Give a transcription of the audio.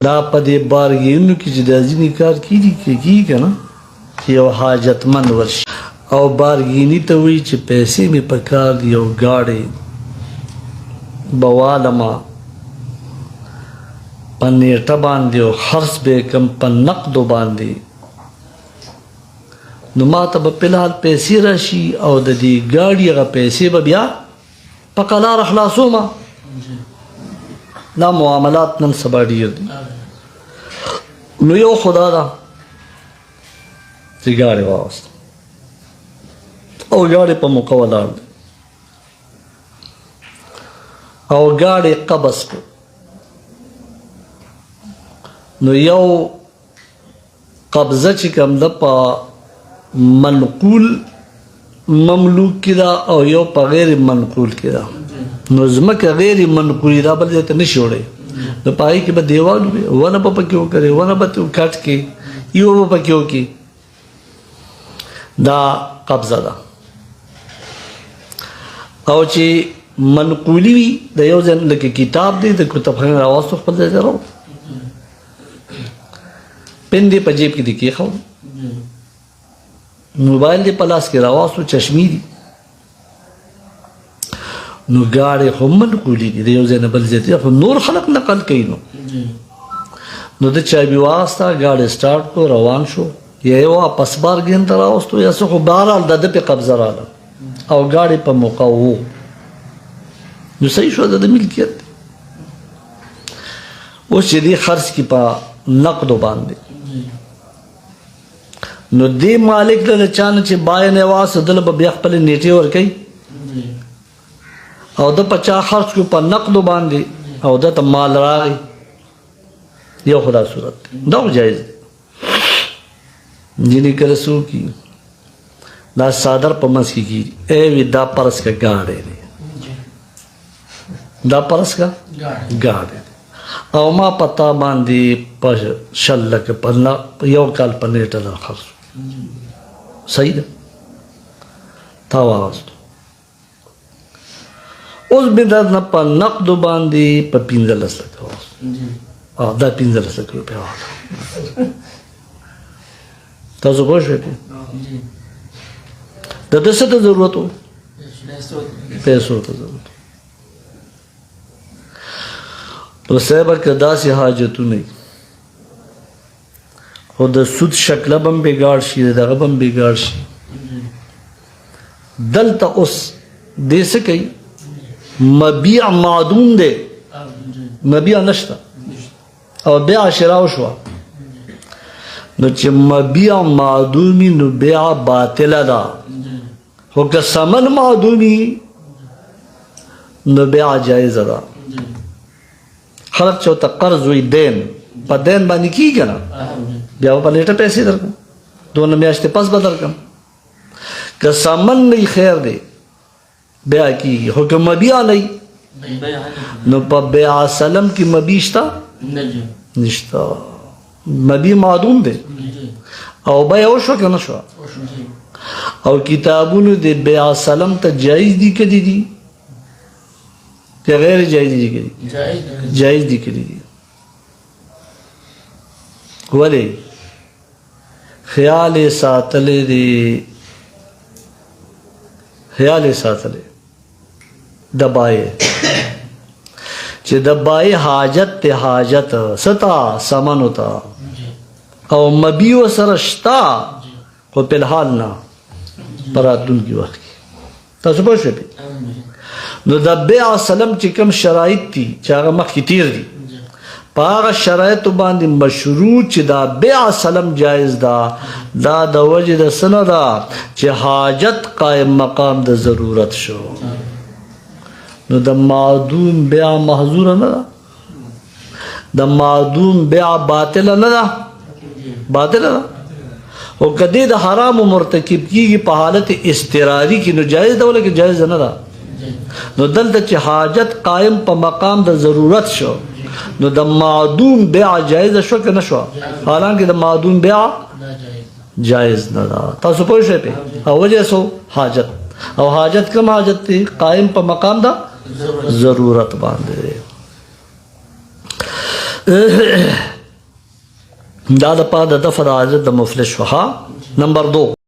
دا په دې بارګینو کې چې د ځینې کار کیږي که نه چې یو حاجتمند ورشي او بارګیني ته وایي چې پیسې مې په کار دي یو ګاډی به والمه په نیټه باندې او خرڅ به یې کړم په نقدو باندې نو ما ته به فلحال پیسې راشي او د دې ګاډي هغه پیسې به بیا په قلاره خلاصومه دا معاملات نن سبا ډېر دي نو یو خدا ده چې ګاډی واغوسته او ګاډی په موقع ولاړ دی او ګاډی قبض کړ نو یو قبضه چې کوم ده په منقول مملوک کې ده او یو په غیر منقول کې ده نو ځمکه غیر منقولي دا بل ځای ته نشي وړی نو په هغې کې به دیوال وي ونه به پکې وکړې ونه به کټ کې یو به پکې وکړي دا قبضه ده او چې منقولي وي د یو ځای لکه کتاب دی د کتابخانې راواستو خپل ځای ته راوړو پن دی په جیب کې دی کېښود موبایل دی په لاس کې راواستو چشمې دي نو ګاډی خو منقولي دي د یو ځای نه بل ځای ته خو نور خلک نقل کوي نو د چابي واغسته ګاډی سټارټ کړو روان شو یا یې واپس بارګین ته راوستو یا څه خو بهرحال د ده پې قبضه راغله او ګاډی په موقع و نو صحیح شو د ده ملکیت دی اوس چې دې خرڅ کړي په نقدو باندې نو دې مالک له چا نه چې باین یې واغسته دله به بیا خپلې نیټې ورکوي او د په چا خرڅ کړو په نقدو باندې او ده ته مال راغی یو خدا صورت دی دا خو جایز دی جنې کله څه وکړي دا څادر په منځ کې کېږي ای وي دا پرس کا ګاډی دی دا پرس کا ګاډی دی او ما په تا باندې په شل لکه په یو کال په نیټه در خرڅ صحیح ده تا واغستو اوس مې در نه په نقدو باندې په 15 لکه واغستو دا 15 لکه روپۍ واغله تاسو پوه شوئ د ده څه ته ضرورت و پیسو ته ضرورت نو صاحبه که داسې حاجتونه وي خو د سود شکله به هم بېګاړ شي د دغه به هم بېګاړ شي دلته اوس دې څه کوي مبیع معدوم دی مبیع نشته او بیع شراء وشوه نو چې مبیع معدومي نو بیع باطله ده خو که ثمن معدومي نو بیع جایزه ده خلق چې ورته قرض وي دین په دین باندې کېږي که نه بیا به په نیټه پیسې درکړم 2 میاشتې پس به درکړم که ثمن نه خیر دی بیع کېږي خو که مبیع نه نو په بیع سلم کې مبیع شته نشته مبیع معدوم دی او بیع وشوه که نه شوه او کتابونو د بیع سلم ته جایز دي که دي که غیر جایز دي که دي جایز دي که دي ولې خیال یې ساتلی دی خیال یې ساتلی د بایې چې د بایې حاجت ته حاجت ستا سمنو ته او مبیع ورسره شته خو فلحال نه په راتلونکي وخت کې تاسو پوه شوئ نو د بیع سلم چې کوم شرایط دي چې هغه مخکې تیر دي په هغه شرایطو باندې مشروط چې دا بیع سلم جایز ده دا د وجې د څه نه ده چې حاجت قایم مقام د ضرورت شو نو د معدوم بیع محظوره نه ده د معدوم بیع باطله نه ده باطله ده او که دې د حرامو مرتکب کېږي په حالت اضطراري کې نو جایز ده ولکه جایز نه ده نو دلته چې حاجت قایم په مقام د ضرورت شو نو د معدوم بیع جایزه شو که نه شوه حالانکه د معدوم بیع جایز نه ده تاسو پوه شئ پې او وجه څه حاجت او حاجت کوم حاجت دی قایم په مقام د ضرورت باندې دا د پاره د فرائض د مفلس شوها. نمبر 2